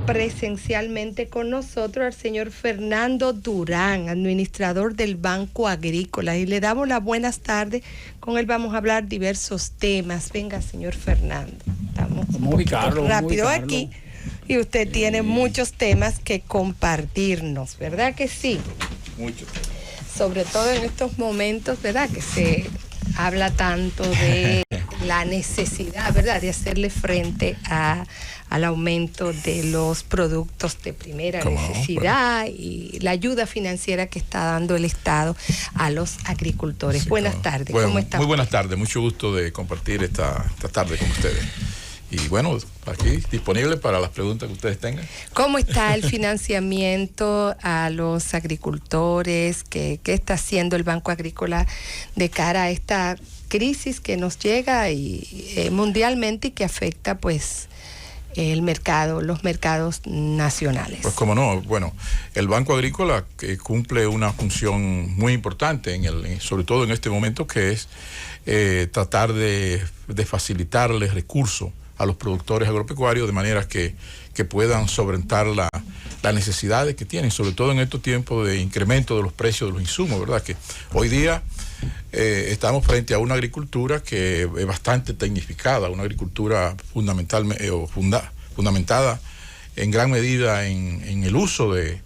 presencialmente con nosotros al señor Fernando Durán, administrador del Banco Agrícola, y le damos las buenas tardes. Con él vamos a hablar diversos temas. Venga, señor Fernando, estamos un poquito rápido aquí y usted tiene muchos temas que compartirnos, ¿verdad que sí? Muchos. Sobre todo en estos momentos, ¿verdad? Que se habla tanto de la necesidad, ¿verdad?, de hacerle frente al aumento de los productos de primera necesidad y la ayuda financiera que está dando el Estado a los agricultores. Sí, buenas tardes, bueno, ¿cómo está? Muy buenas tardes, mucho gusto de compartir esta tarde con ustedes. Y bueno, aquí disponible para las preguntas que ustedes tengan. ¿Cómo está el financiamiento a los agricultores? ¿Qué está haciendo el Banco Agrícola de cara a esta crisis que nos llega mundialmente y que afecta pues el mercado, los mercados nacionales? Pues cómo no, bueno, el Banco Agrícola cumple una función muy importante sobre todo en este momento, que es tratar de facilitarles recursos a los productores agropecuarios de manera que puedan solventar las necesidades que tienen, sobre todo en estos tiempos de incremento de los precios de los insumos, ¿verdad? Que hoy día estamos frente a una agricultura que es bastante tecnificada, una agricultura fundamentada en gran medida en el uso de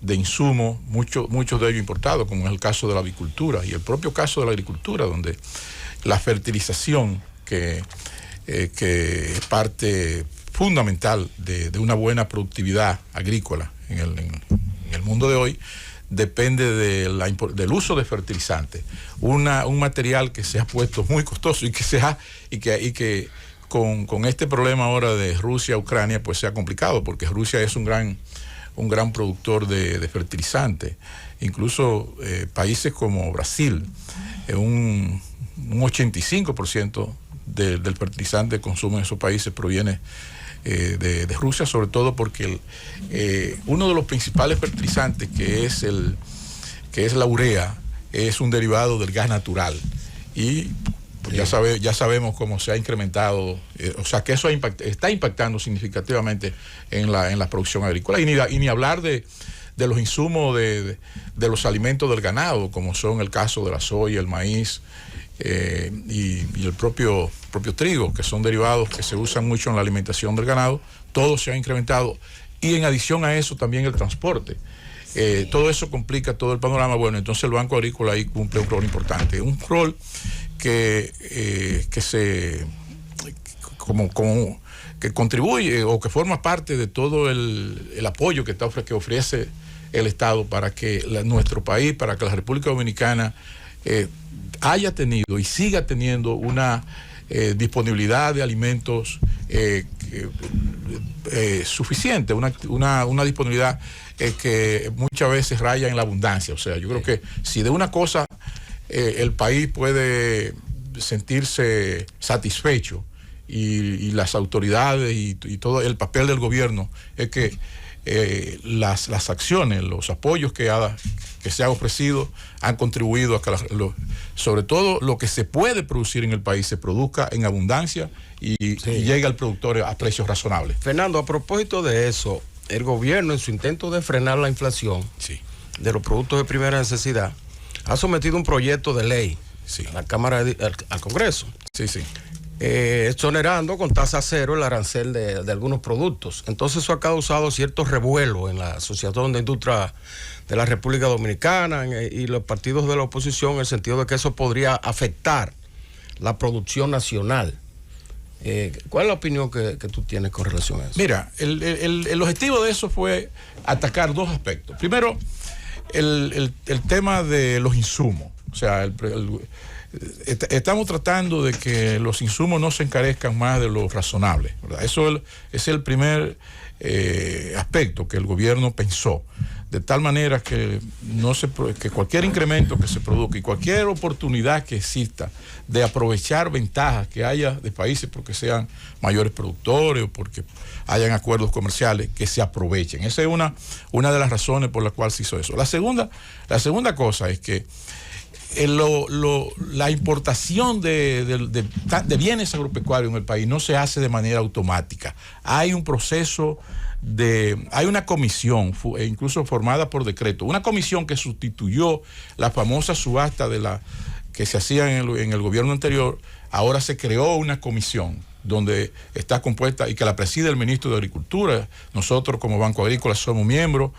insumos, muchos de ellos importados, como es el caso de la avicultura y el propio caso de la agricultura, donde la fertilización que es parte fundamental de una buena productividad agrícola en el mundo de hoy, depende del uso de fertilizantes. Un material que se ha puesto muy costoso y que con este problema ahora de Rusia-Ucrania pues se ha complicado, porque Rusia es un gran productor de fertilizantes. Incluso países como Brasil, un 85% del fertilizante que consumen esos países proviene de Rusia, sobre todo porque uno de los principales fertilizantes, que es la urea, es un derivado del gas natural. Y pues ya sabemos cómo se ha incrementado, o sea que eso está impactando significativamente en la producción agrícola. Y ni hablar de los insumos de los alimentos del ganado, como son el caso de la soya, el maíz, y el propio trigo, que son derivados que se usan mucho en la alimentación del ganado. Todo se ha incrementado, y en adición a eso también el transporte. Todo eso complica todo el panorama. Bueno, entonces el Banco Agrícola ahí cumple un rol importante, un rol que contribuye o que forma parte de todo el apoyo que ofrece el Estado para que nuestro país, para que la República Dominicana haya tenido y siga teniendo una disponibilidad de alimentos suficiente, una disponibilidad que muchas veces raya en la abundancia. O sea, yo creo que si de una cosa el país puede sentirse satisfecho, y las autoridades y todo el papel del gobierno, es que las acciones, los apoyos que se han ofrecido han contribuido a que sobre todo lo que se puede producir en el país se produzca en abundancia y llegue al productor a precios razonables. Fernando, a propósito de eso, el gobierno, en su intento de frenar la inflación de los productos de primera necesidad, ha sometido un proyecto de ley a la Cámara, al Congreso. Exonerando con tasa cero el arancel de algunos productos. Entonces eso ha causado cierto revuelo en la Asociación de Industria de la República Dominicana y los partidos de la oposición, en el sentido de que eso podría afectar la producción nacional. ¿Cuál es la opinión que tú tienes con relación a eso? Mira, el objetivo de eso fue atacar dos aspectos. Primero, el tema de los insumos. O sea, estamos tratando de que los insumos no se encarezcan más de lo razonable, ¿verdad? Eso es el primer aspecto que el gobierno pensó, de tal manera que que cualquier incremento que se produzca y cualquier oportunidad que exista de aprovechar ventajas que haya de países porque sean mayores productores o porque hayan acuerdos comerciales, que se aprovechen. Esa es una de las razones por las cuales se hizo eso. La segunda cosa es que la importación de bienes agropecuarios en el país no se hace de manera automática. Hay un proceso hay una comisión, incluso formada por decreto, una comisión que sustituyó la famosa subasta que se hacía en el gobierno anterior. Ahora se creó una comisión donde está compuesta y que la preside el ministro de Agricultura. Nosotros como Banco Agrícola somos miembros,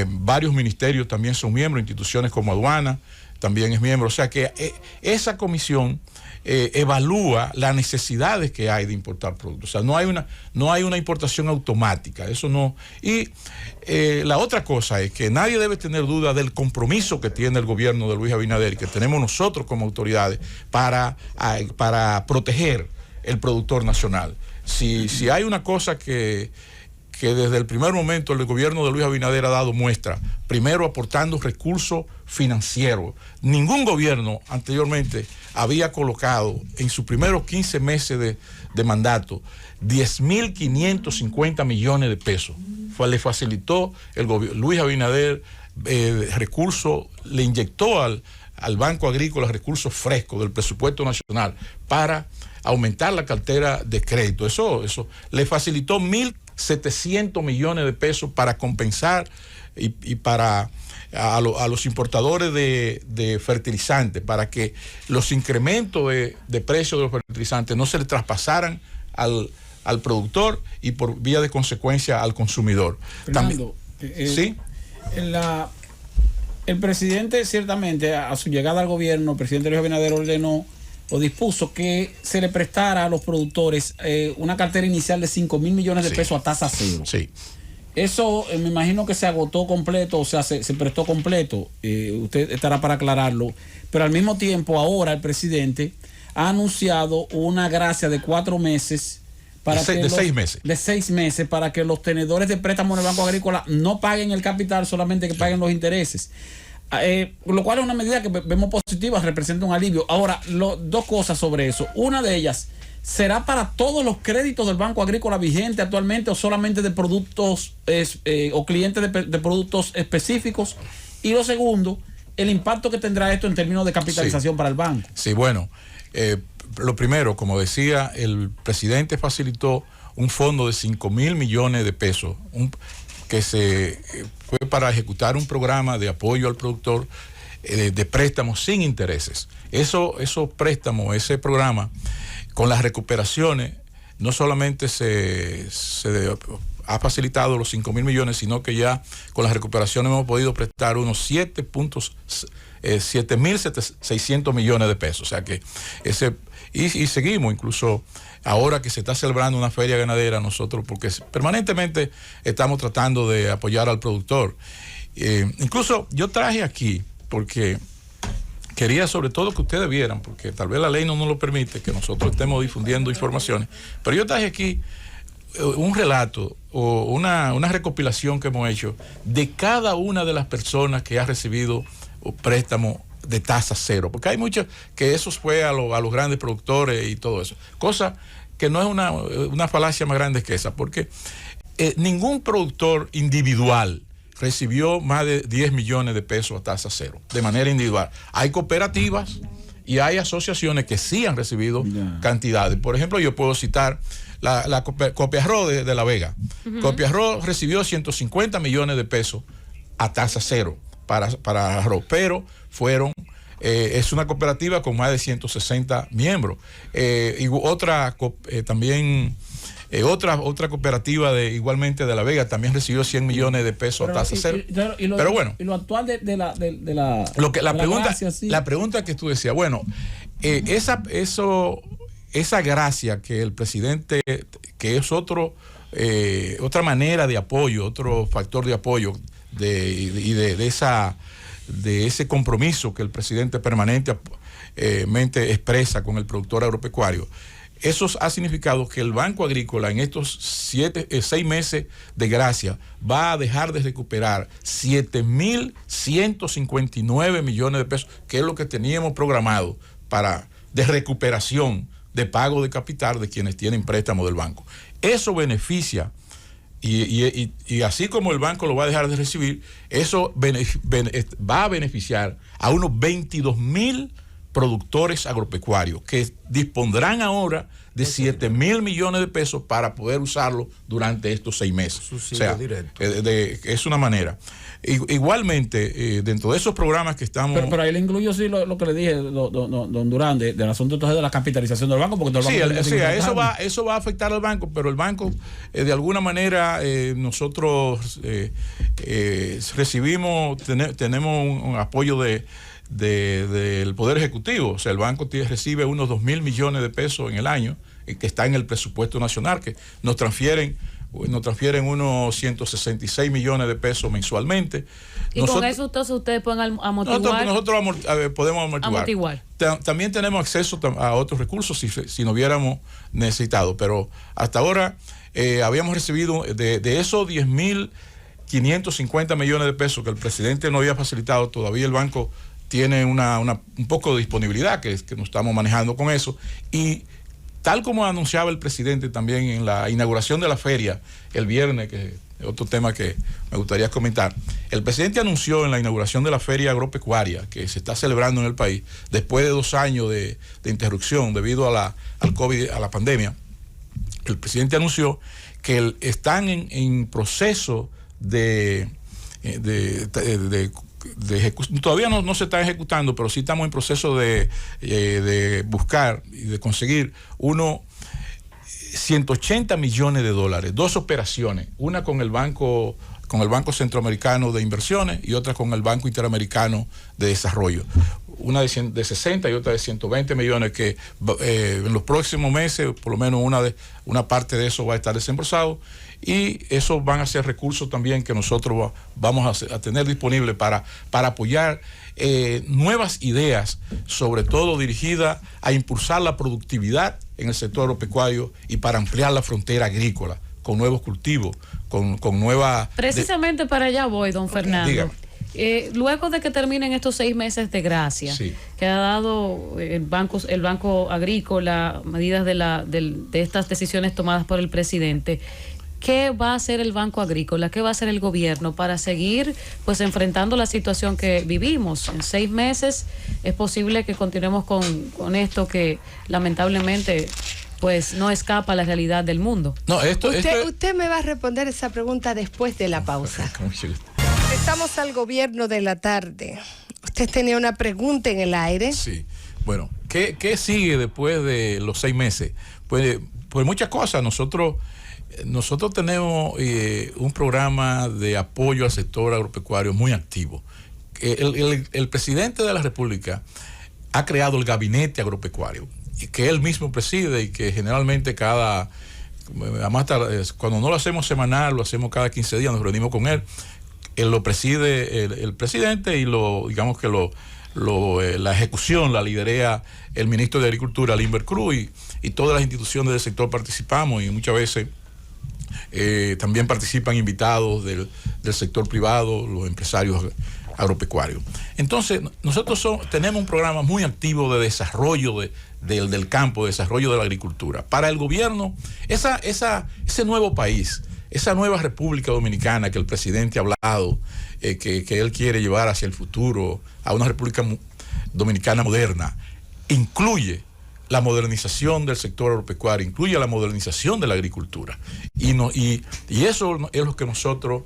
varios ministerios también son miembros, instituciones como Aduana también es miembro. O sea que esa comisión evalúa las necesidades que hay de importar productos. O sea, no hay una importación automática, eso no. Y la otra cosa es que nadie debe tener duda del compromiso que tiene el gobierno de Luis Abinader y que tenemos nosotros como autoridades para proteger el productor nacional. Si hay una cosa que desde el primer momento el gobierno de Luis Abinader ha dado muestra, primero aportando recursos financieros. Ningún gobierno anteriormente había colocado en sus primeros 15 meses de mandato 10.550 millones de pesos. Le facilitó Luis Abinader recursos, le inyectó al Banco Agrícola recursos frescos del presupuesto nacional para aumentar la cartera de crédito. Eso le facilitó 1.700 millones de pesos para compensar y para a los importadores de fertilizantes, para que los incrementos de precios de los fertilizantes no se le traspasaran al productor y por vía de consecuencia al consumidor. Fernando, ¿sí? El presidente, ciertamente, a su llegada al gobierno, el presidente Luis Abinader ordenó o dispuso que se le prestara a los productores una cartera inicial de 5.000 millones de pesos a tasa cero. Sí. Eso me imagino que se agotó completo, o sea, se prestó completo. Usted estará para aclararlo. Pero al mismo tiempo, ahora el presidente ha anunciado una gracia de 4 meses. De 6 meses. De 6 meses para que los tenedores de préstamos en el Banco Agrícola no paguen el capital, solamente que paguen los intereses. Lo cual es una medida que vemos positiva, representa un alivio. Ahora, dos cosas sobre eso. Una de ellas, ¿será para todos los créditos del Banco Agrícola vigente actualmente o solamente de productos o clientes de productos específicos? Y lo segundo, el impacto que tendrá esto en términos de capitalización para el banco. Sí, bueno, lo primero, como decía, el presidente facilitó un fondo de 5.000 millones de pesos, que fue para ejecutar un programa de apoyo al productor de préstamos sin intereses. Esos préstamos, ese programa, con las recuperaciones, no solamente se ha facilitado los 5.000 millones, sino que ya con las recuperaciones hemos podido prestar unos 7.600 millones de pesos. O sea que y seguimos, incluso ahora que se está celebrando una feria ganadera, nosotros, porque permanentemente estamos tratando de apoyar al productor. Incluso yo traje aquí, porque quería sobre todo que ustedes vieran, porque tal vez la ley no nos lo permite, que nosotros estemos difundiendo informaciones, pero yo traje aquí un relato o una recopilación que hemos hecho de cada una de las personas que ha recibido préstamos de tasa cero, porque hay muchos que eso fue a los grandes productores y todo eso, cosa que no es una falacia más grande que esa, porque ningún productor individual recibió más de 10 millones de pesos a tasa cero, de manera individual. Hay cooperativas y hay asociaciones que sí han recibido cantidades. Por ejemplo, yo puedo citar la Copiarro de La Vega. Copiarro recibió 150 millones de pesos a tasa cero para arroz, pero es una cooperativa con más de 160 miembros. Y otra cooperativa igualmente de La Vega también recibió 100 millones de pesos a tasa cero. Pero bueno. Y lo actual de la la pregunta que tú decías, bueno, esa gracia que el presidente, que es otra manera de apoyo, otro factor de apoyo de ese compromiso que el presidente permanentemente expresa con el productor agropecuario. Eso ha significado que el Banco Agrícola en estos 6 meses de gracia va a dejar de recuperar 7.159 millones de pesos, que es lo que teníamos programado de recuperación de pago de capital de quienes tienen préstamo del banco. Eso beneficia Y así como el banco lo va a dejar de recibir, eso va a beneficiar a unos 22.000 productores agropecuarios que dispondrán ahora de 7.000 millones de pesos para poder usarlo durante estos 6 meses. Subsidio directo. Es una manera. Igualmente, dentro de esos programas que estamos... Pero ahí le incluyo sí lo que le dije, don Durán, del asunto entonces de la capitalización del banco, porque eso va a afectar al banco, pero el banco, de alguna manera, nosotros tenemos un apoyo del Poder Ejecutivo. O sea, el banco recibe unos 2.000 millones de pesos en el año, que está en el presupuesto nacional, que nos transfieren unos 166 millones de pesos mensualmente. Y con eso entonces ustedes pueden amortiguar. Nosotros podemos amortiguar. También tenemos acceso a otros recursos si no hubiéramos necesitado, pero hasta ahora habíamos recibido de esos 10.550 millones de pesos que el presidente no había facilitado. Todavía el banco tiene un poco de disponibilidad que nos estamos manejando con eso, y tal como anunciaba el presidente también en la inauguración de la feria el viernes, que es otro tema que me gustaría comentar, el presidente anunció en la inauguración de la feria agropecuaria que se está celebrando en el país después de 2 años de interrupción debido al COVID, a la pandemia. El presidente anunció que están en proceso de todavía no se está ejecutando, pero sí estamos en proceso de buscar y de conseguir unos 180 millones de dólares, 2 operaciones, una con el Banco Centroamericano de Inversiones y otra con el Banco Interamericano de Desarrollo. Una de 60 y otra de 120 millones que en los próximos meses, por lo menos una parte de eso va a estar desembolsado, y esos van a ser recursos también que nosotros vamos a tener disponibles para apoyar nuevas ideas, sobre todo dirigidas a impulsar la productividad en el sector agropecuario y para ampliar la frontera agrícola con nuevos cultivos, con nuevas... Precisamente para allá voy, don Fernando. Dígame. Luego de que terminen estos 6 meses de gracia, sí, que ha dado el Banco Agrícola, medidas de estas decisiones tomadas por el presidente, ¿qué va a hacer el Banco Agrícola? ¿Qué va a hacer el gobierno para seguir pues enfrentando la situación que vivimos? En 6 meses es posible que continuemos con esto que lamentablemente pues no escapa a la realidad del mundo. No, usted me va a responder esa pregunta después de la pausa. Estamos al gobierno de la tarde. Usted tenía una pregunta en el aire. Sí. Bueno, ¿qué sigue después de los 6 meses? Pues muchas cosas. Nosotros tenemos un programa de apoyo al sector agropecuario muy activo. El presidente de la República ha creado el gabinete agropecuario, que él mismo preside y que generalmente cuando no lo hacemos semanal, lo hacemos cada 15 días, nos reunimos con él. Él lo preside el presidente y digamos que la ejecución la liderea el ministro de Agricultura, Limber Cruz, y todas las instituciones del sector participamos, y muchas veces también participan invitados del sector privado, los empresarios agropecuarios. Entonces, nosotros tenemos un programa muy activo de desarrollo del campo, de desarrollo de la agricultura. Para el gobierno, ese nuevo país, esa nueva República Dominicana que el presidente ha hablado, que él quiere llevar hacia el futuro, a una República Dominicana moderna, incluye la modernización del sector agropecuario, incluye la modernización de la agricultura. Y eso es lo que nosotros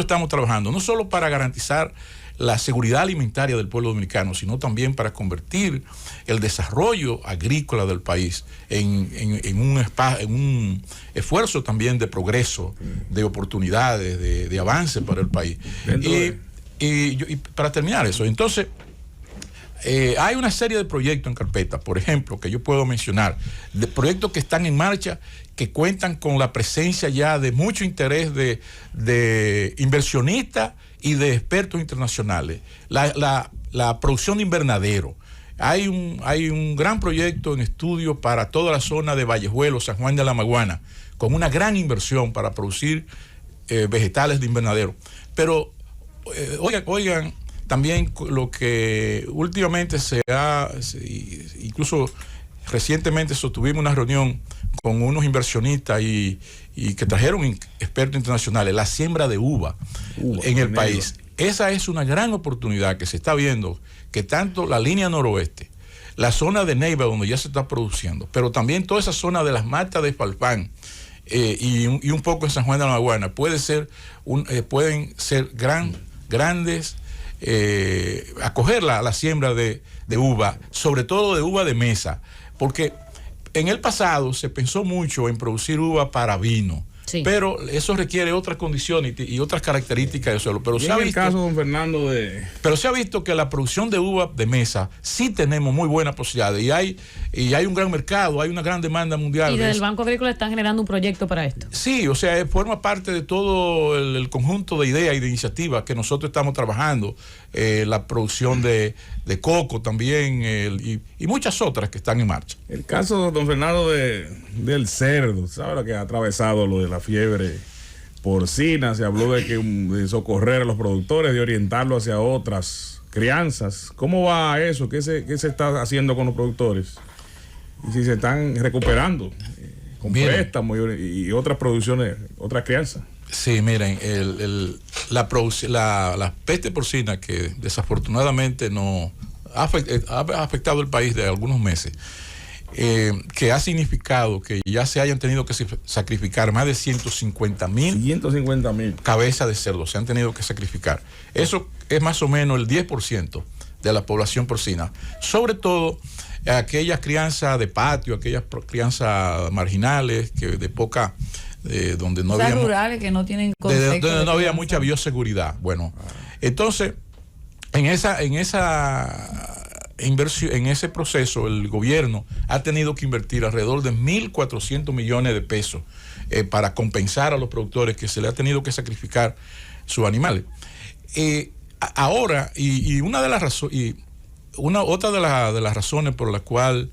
estamos trabajando, no solo para garantizar la seguridad alimentaria del pueblo dominicano, sino también para convertir el desarrollo agrícola del país en un esfuerzo también de progreso, de oportunidades, de avance para el país. Y para terminar eso, entonces, hay una serie de proyectos en carpeta, por ejemplo, que yo puedo mencionar, de proyectos que están en marcha, que cuentan con la presencia ya de mucho interés de inversionistas y de expertos internacionales. La producción de invernadero. Hay un gran proyecto en estudio para toda la zona de Vallejuelo, San Juan de la Maguana, con una gran inversión para producir vegetales de invernadero. Pero, oigan, también lo que últimamente incluso recientemente sostuvimos una reunión con unos inversionistas y que trajeron expertos internacionales, la siembra de uva en el país. Esa es una gran oportunidad que se está viendo, que tanto la línea noroeste, la zona de Neiva, donde ya se está produciendo, pero también toda esa zona de las matas de Falfán y un poco en San Juan de la Maguana, pueden ser grandes, acoger la siembra de uva, sobre todo de uva de mesa, porque en el pasado se pensó mucho en producir uva para vino. Sí. Pero eso requiere otras condiciones y otras características del suelo. Pero se ha visto, caso, don Fernando, pero se ha visto que la producción de uva de mesa sí tenemos muy buenas posibilidades y hay un gran mercado, hay una gran demanda mundial. Y desde el Banco Agrícola están generando un proyecto para esto. Sí, o sea, forma parte de todo el conjunto de ideas y de iniciativas que nosotros estamos trabajando. La producción de coco también y muchas otras que están en marcha. El caso, don Fernando, del cerdo, ¿sabe lo que ha atravesado lo de la fiebre porcina? Se habló de socorrer a los productores, de orientarlo hacia otras crianzas. ¿Cómo va eso? ¿Qué se está haciendo con los productores? Y si se están recuperando con préstamos y otras producciones, otras crianzas. Sí, miren, la peste porcina, que desafortunadamente no ha afectado el país de algunos meses, que ha significado que ya se hayan tenido que sacrificar más de 150,000 cabezas de cerdo, se han tenido que sacrificar. Eso es más o menos el 10% de la población porcina, sobre todo aquellas crianzas de patio, aquellas crianzas marginales, que de poca... donde no había rurales que no tienen donde no había mucha bioseguridad. Bueno, entonces en esa inversión, en ese proceso, el gobierno ha tenido que invertir alrededor de 1.400 millones de pesos para compensar a los productores que se le ha tenido que sacrificar sus animales. Ahora, una de las razones, otra de las razones por la cual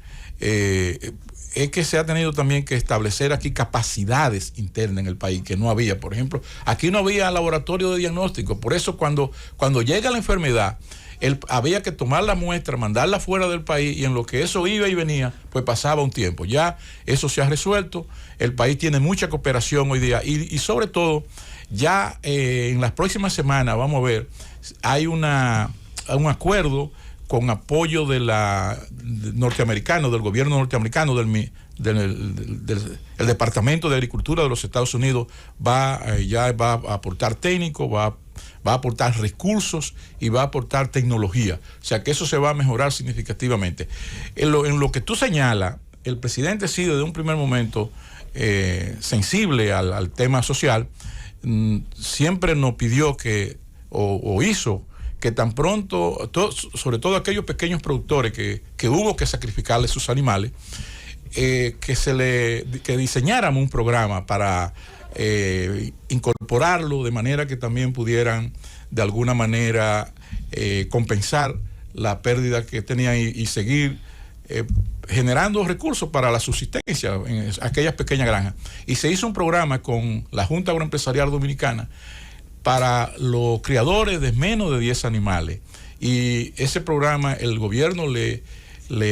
es que se ha tenido también que establecer aquí capacidades internas en el país que no había. Por ejemplo, aquí no había laboratorio de diagnóstico. Por eso cuando llega la enfermedad, había que tomar la muestra, mandarla fuera del país, y en lo que eso iba y venía, pues pasaba un tiempo. Ya eso se ha resuelto. El país tiene mucha cooperación hoy día y sobre todo ya en las próximas semanas, vamos a ver, hay un acuerdo con apoyo del gobierno norteamericano, del Departamento de Agricultura de los Estados Unidos, ya va a aportar técnicos, va a aportar recursos y va a aportar tecnología. O sea que eso se va a mejorar significativamente. En lo que tú señalas, el presidente sí desde un primer momento sensible al tema social, siempre nos pidió o hizo que tan pronto, sobre todo aquellos pequeños productores que hubo que sacrificarle sus animales, que diseñáramos un programa para incorporarlo de manera que también pudieran de alguna manera compensar la pérdida que tenían y seguir generando recursos para la subsistencia en aquellas pequeñas granjas. Y se hizo un programa con la Junta Agroempresarial Dominicana para los criadores de menos de 10 animales. Y ese programa el gobierno le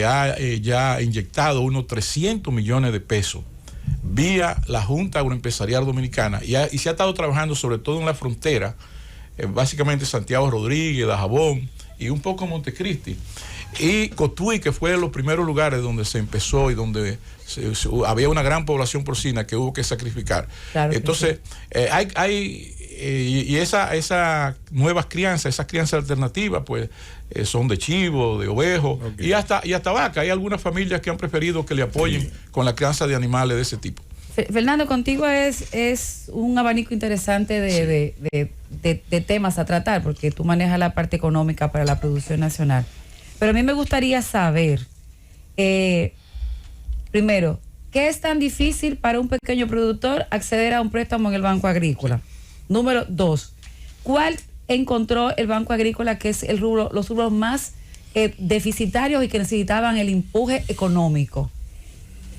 ha ya inyectado unos 300 millones de pesos vía la Junta Agroempresarial Dominicana y se ha estado trabajando sobre todo en la frontera, básicamente Santiago Rodríguez, Dajabón y un poco Montecristi. Y Cotuí, que fue de los primeros lugares donde se empezó y donde había una gran población porcina que hubo que sacrificar. Claro. Entonces, sí. Esas nuevas crianzas, esas crianzas alternativas, pues son de chivo, de ovejo, okay, y hasta vaca. Hay algunas familias que han preferido que le apoyen con la crianza de animales de ese tipo. Fernando, contigo es un abanico interesante de temas a tratar, porque tú manejas la parte económica para la producción nacional. Pero a mí me gustaría saber, primero, ¿qué es tan difícil para un pequeño productor acceder a un préstamo en el Banco Agrícola? Número 2, ¿cuál encontró el Banco Agrícola que es los rubros más deficitarios y que necesitaban el empuje económico?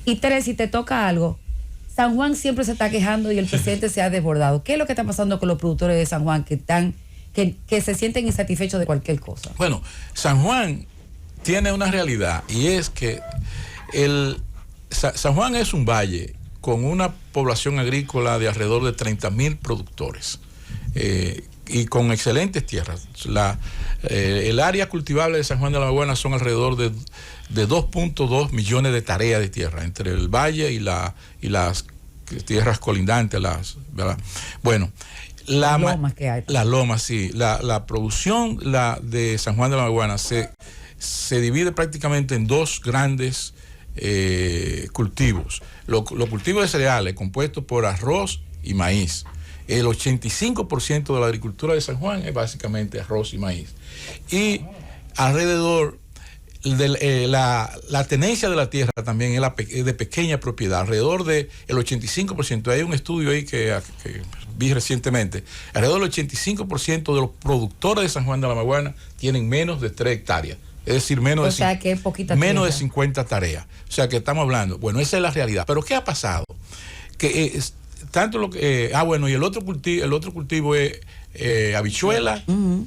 Y 3, si te toca algo, San Juan siempre se está quejando y el presidente se ha desbordado. ¿Qué es lo que está pasando con los productores de San Juan que se sienten insatisfechos de cualquier cosa? Bueno, San Juan tiene una realidad y es que San Juan es un valle con una población agrícola de alrededor de 30.000 productores y con excelentes tierras. El área cultivable de San Juan de la Maguana son alrededor de 2.2 millones de hectáreas de tierra entre el valle y las tierras colindantes, ¿verdad? Bueno, las lomas que hay. Las lomas, sí. La producción de San Juan de la Maguana se divide prácticamente en dos grandes cultivos. Los cultivos de cereales compuestos por arroz y maíz. El 85% de la agricultura de San Juan es básicamente arroz y maíz. Y alrededor de la tenencia de la tierra también es de pequeña propiedad, alrededor del 85%. Hay un estudio ahí que vi recientemente. Alrededor del 85% de los productores de San Juan de la Maguana tienen menos de 3 hectáreas. Es decir, menos de 50 tareas. O sea que estamos hablando. Bueno, esa es la realidad. Pero ¿qué ha pasado? Que tanto lo que bueno, y el otro cultivo es habichuela,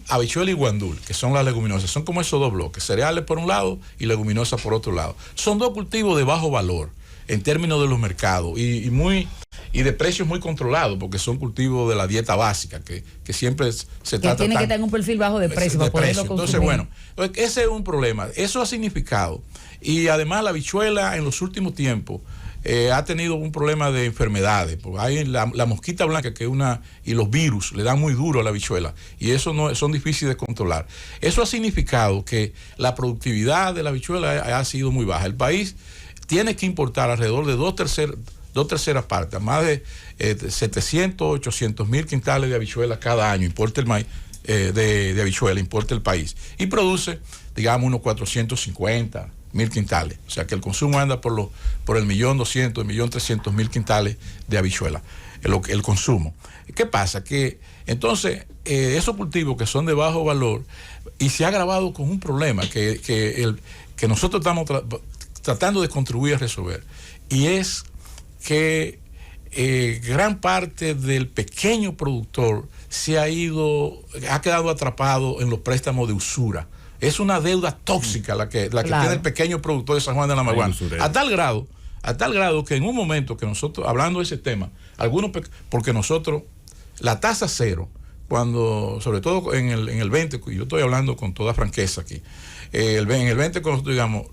habichuela y guandul, que son las leguminosas. Son como esos dos bloques, cereales por un lado y leguminosas por otro lado. Son dos cultivos de bajo valor en términos de los mercados y de precios muy controlados, porque son cultivos de la dieta básica, que siempre se trata. Tiene que tener un perfil bajo de precio para poderlo consumir. Entonces, bueno, ese es un problema. Eso ha significado, y además la habichuela en los últimos tiempos ha tenido un problema de enfermedades, porque hay la mosquita blanca y los virus le dan muy duro a la habichuela, y eso son difíciles de controlar. Eso ha significado que la productividad de la habichuela ha sido muy baja. El país tiene que importar alrededor de dos terceras partes, más de 700, 800 mil quintales de habichuela cada año, importa el maíz de habichuela, importa el país, y produce, digamos, unos 450 mil quintales. O sea que el consumo anda por el 1.200.000, 1.300.000 quintales de habichuela, el consumo. ¿Qué pasa? Que entonces esos cultivos que son de bajo valor, y se ha agravado con un problema que nosotros estamos tratando de contribuir a resolver, y es que gran parte del pequeño productor ha quedado atrapado en los préstamos de usura. Es una deuda tóxica la que tiene el pequeño productor de San Juan de la Maguana. A tal grado que en un momento que nosotros, hablando de ese tema, porque nosotros, la tasa cero, sobre todo en el 20, y yo estoy hablando con toda franqueza aquí, en el 20 cuando nosotros digamos,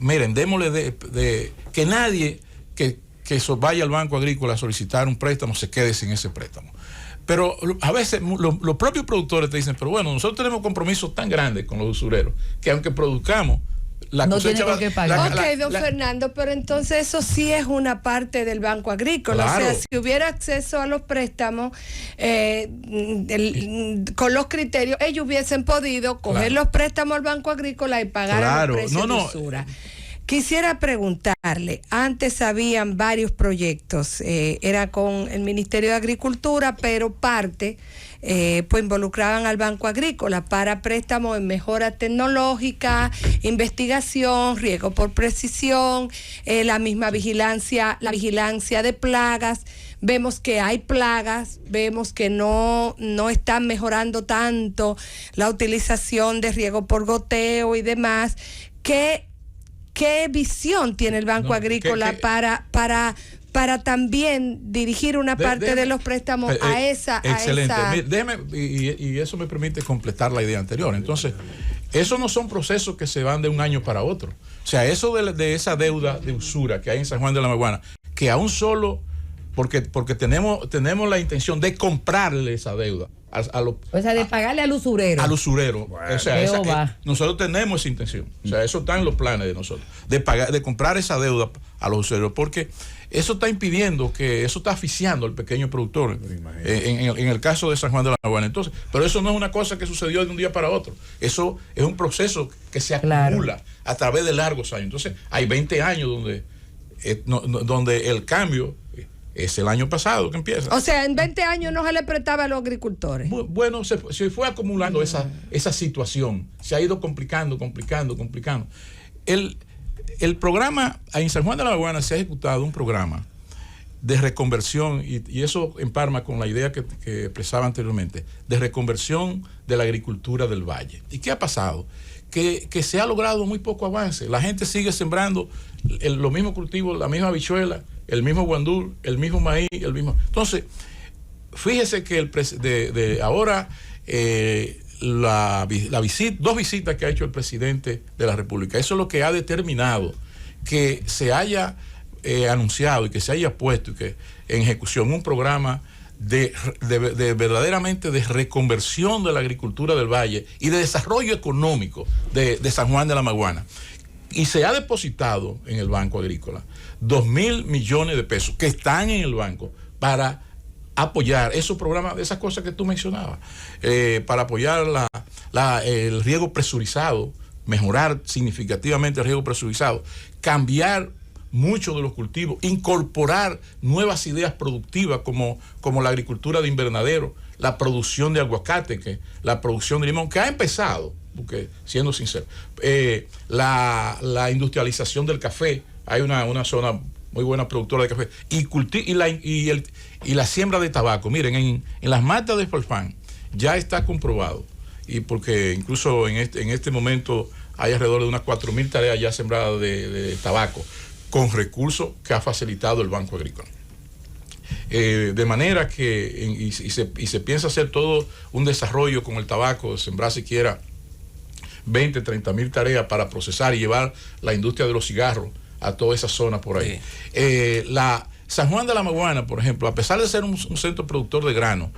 miren, démosle que nadie que vaya al Banco Agrícola a solicitar un préstamo se quede sin ese préstamo. Pero a veces los propios productores te dicen, pero bueno, nosotros tenemos compromisos tan grandes con los usureros que aunque produzcamos, la cosecha va a pagar. Ok, don Fernando, pero entonces eso sí es una parte del Banco Agrícola. Claro. O sea, si hubiera acceso a los préstamos con los criterios, ellos hubiesen podido coger los préstamos al Banco Agrícola y pagar el precio de usura. Quisiera preguntarle, antes habían varios proyectos, era con el Ministerio de Agricultura, pero parte pues involucraban al Banco Agrícola para préstamos en mejora tecnológica, investigación, riego por precisión, la misma vigilancia de plagas. Vemos que hay plagas, vemos que no están mejorando tanto la utilización de riego por goteo y demás. ¿Qué visión tiene el Banco Agrícola para también dirigir una parte de los préstamos a esa? Excelente. Déjeme, y eso me permite completar la idea anterior. Entonces, esos no son procesos que se van de un año para otro. O sea, eso de esa deuda de usura que hay en San Juan de la Maguana, que aún solo, porque tenemos la intención de comprarle esa deuda. De pagarle al usurero. Al usurero. Bueno, o sea, nosotros tenemos esa intención. O sea, eso está en los planes de nosotros. De comprar esa deuda a los usureros. Porque eso está impidiendo eso está asfixiando al pequeño productor. En el caso de San Juan de la Maguana. Entonces, pero eso no es una cosa que sucedió de un día para otro. Eso es un proceso que se acumula a través de largos años. Entonces, hay 20 años donde el cambio es el año pasado que empieza. O sea, en 20 años no se le prestaba a los agricultores. Bueno, se fue acumulando esa situación. Se ha ido complicando. El programa, en San Juan de la Maguana se ha ejecutado un programa de reconversión, y eso empalma con la idea que expresaba anteriormente, de reconversión de la agricultura del valle. ¿Y qué ha pasado? que se ha logrado muy poco avance. La gente sigue sembrando los mismos cultivos, la misma habichuela, el mismo guandul, el mismo maíz, el mismo. Entonces, fíjese que ahora dos visitas que ha hecho el presidente de la República, eso es lo que ha determinado que se haya anunciado y que se haya puesto y que en ejecución un programa de verdaderamente de reconversión de la agricultura del valle y de desarrollo económico de San Juan de la Maguana. Y se ha depositado en el Banco Agrícola 2.000 millones de pesos que están en el banco para apoyar esos programas, esas cosas que tú mencionabas, para apoyar el riego presurizado, mejorar significativamente el riego presurizado, cambiar muchos de los cultivos, incorporar nuevas ideas productivas como la agricultura de invernadero, la producción de aguacate, la producción de limón, que ha empezado, porque siendo sincero, la industrialización del café, hay una zona muy buena productora de café, y la siembra de tabaco. Miren, en las matas de Farfán ya está comprobado, y porque incluso en este momento hay alrededor de unas 4.000 tareas ya sembradas de tabaco, con recursos que ha facilitado el Banco Agrícola. De manera que se piensa hacer todo un desarrollo con el tabaco, sembrar siquiera 20, 30.000 tareas para procesar y llevar la industria de los cigarros a toda esa zona por ahí. Sí. San Juan de la Maguana, por ejemplo, a pesar de ser un centro productor de grano,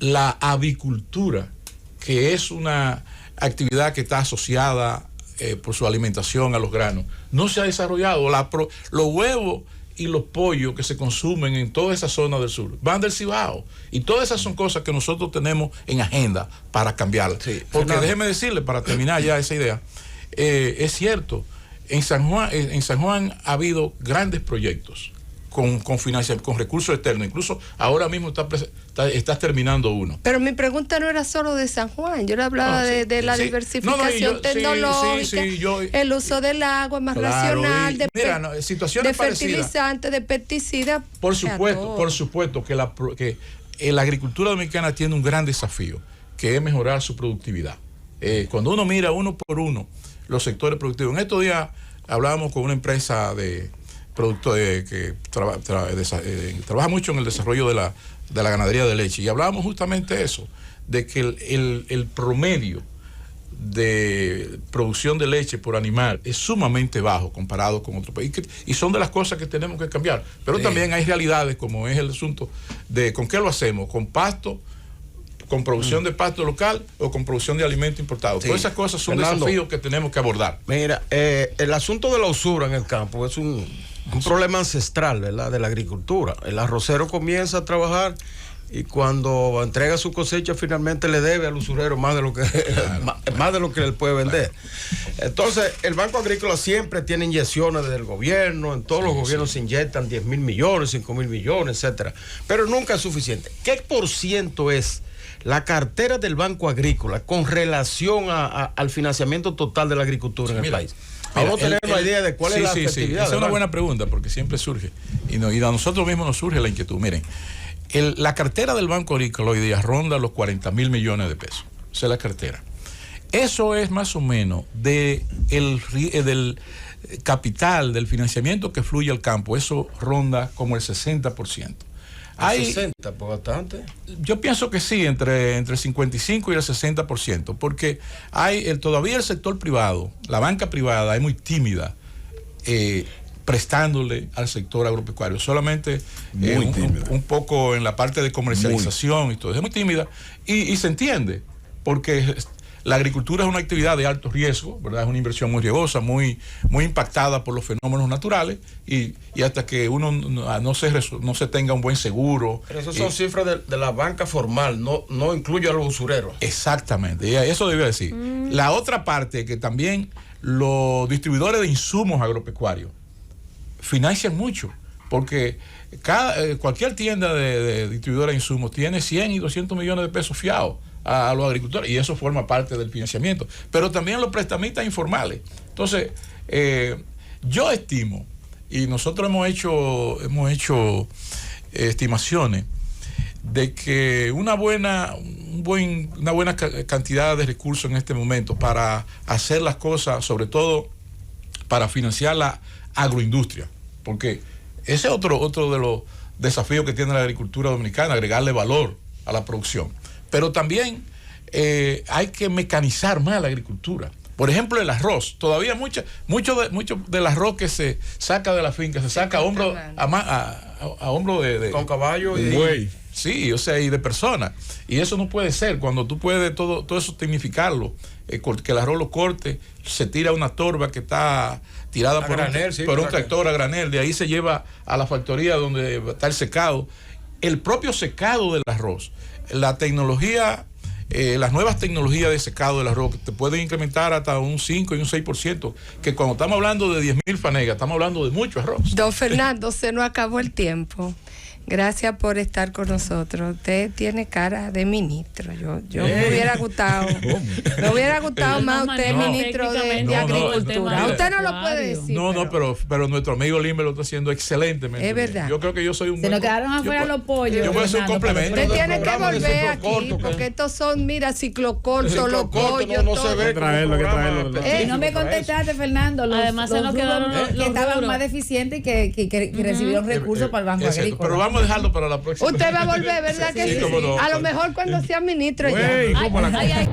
la avicultura, que es una actividad que está asociada por su alimentación a los granos, no se ha desarrollado. Los huevos y los pollos que se consumen en toda esa zona del sur van del Cibao, y todas esas son cosas que nosotros tenemos en agenda para cambiarlas. Sí, porque déjeme decirle, para terminar ya esa idea, es cierto, en San Juan ha habido grandes proyectos con financiación, con recursos externos. Incluso ahora mismo estás terminando uno. Pero mi pregunta no era solo de San Juan, yo le hablaba de la diversificación tecnológica, el uso del agua más racional, de fertilizantes, de pesticidas. Por supuesto que la agricultura dominicana tiene un gran desafío, que es mejorar su productividad. Cuando uno mira uno por uno los sectores productivos, en estos días hablábamos con una empresa de producto que trabaja mucho en el desarrollo de la ganadería de leche, y hablábamos justamente de eso, de que el promedio de producción de leche por animal es sumamente bajo comparado con otros países, y son de las cosas que tenemos que cambiar. Pero también hay realidades, como es el asunto de con qué lo hacemos, con pasto, con producción de pasto local o con producción de alimentos importados. Todas esas cosas son desafíos que tenemos que abordar. Mira, el asunto de la usura en el campo es un problema ancestral, ¿verdad?, de la agricultura. El arrocero comienza a trabajar y cuando entrega su cosecha finalmente le debe al usurero más de lo que él puede vender. Entonces, el Banco Agrícola siempre tiene inyecciones del gobierno, en todos los gobiernos se inyectan 10.000 millones, 5.000 millones, etcétera, pero nunca es suficiente. ¿Qué por ciento es la cartera del Banco Agrícola con relación al financiamiento total de la agricultura en el país? Vamos a tener una idea de cuál es la efectividad. Esa es una buena pregunta, porque siempre surge, y a nosotros mismos nos surge la inquietud. Miren, la cartera del Banco Agrícola hoy día ronda los 40.000 millones de pesos. Esa es la cartera. Eso es más o menos del capital, del financiamiento que fluye al campo. Eso ronda como el 60%. ¿El 60%? ¿Por bastante? Yo pienso que sí, entre el 55% y el 60%, porque todavía el sector privado, la banca privada es muy tímida prestándole al sector agropecuario, solamente un poco en la parte de comercialización y todo, es muy tímida, y se entiende, porque la agricultura es una actividad de alto riesgo, ¿verdad? Es una inversión muy riesgosa, muy impactada por los fenómenos naturales, y hasta que uno no se tenga un buen seguro. Pero esas son cifras de la banca formal, no incluye a los usureros. Exactamente, eso debía decir. La otra parte, que también los distribuidores de insumos agropecuarios financian mucho, porque cualquier tienda de distribuidora de insumos tiene 100 y 200 millones de pesos fiados a los agricultores, y eso forma parte del financiamiento, pero también los prestamistas informales. Entonces, yo estimo, y nosotros hemos hecho estimaciones de que una buena cantidad de recursos en este momento para hacer las cosas, sobre todo para financiar la agroindustria, porque ese es otro de los desafíos que tiene la agricultura dominicana, agregarle valor a la producción. Pero también hay que mecanizar más la agricultura. Por ejemplo, el arroz. Todavía mucho del arroz que se saca de la finca se saca a hombro de con caballo y buey. Sí, o sea, y de personas. Y eso no puede ser. Cuando tú puedes todo eso tecnificarlo, que el arroz lo corte, se tira una torba que está tirada por un tractor a granel, de ahí se lleva a la factoría donde está el secado. El propio secado del arroz, la tecnología, las nuevas tecnologías de secado del arroz te pueden incrementar hasta un 5 y un 6%, que cuando estamos hablando de 10.000 fanegas, estamos hablando de mucho arroz. Don Fernando, se nos acabó el tiempo. Gracias por estar con nosotros. Usted tiene cara de ministro. Yo me hubiera gustado. Me hubiera gustado más usted, ministro de Agricultura. Usted no lo puede decir. Pero nuestro amigo Limber lo está haciendo excelentemente. Es verdad. Yo creo que yo soy un... Se nos quedaron afuera los pollos. Yo puedo ser un complemento. Usted tiene que volver aquí, porque estos son, mira, ciclocortos, los pollos. No se ve. Hay que traerlo. Y no me contestaste, Fernando. Además, se nos quedaron que estaban más deficientes y que recibieron recursos para el Banco Agrícola. Pero vamos a dejarlo para la próxima. Usted va a volver, ¿verdad que sí? No. A lo mejor cuando sea ministro Güey, ya. ¿cómo la cosa?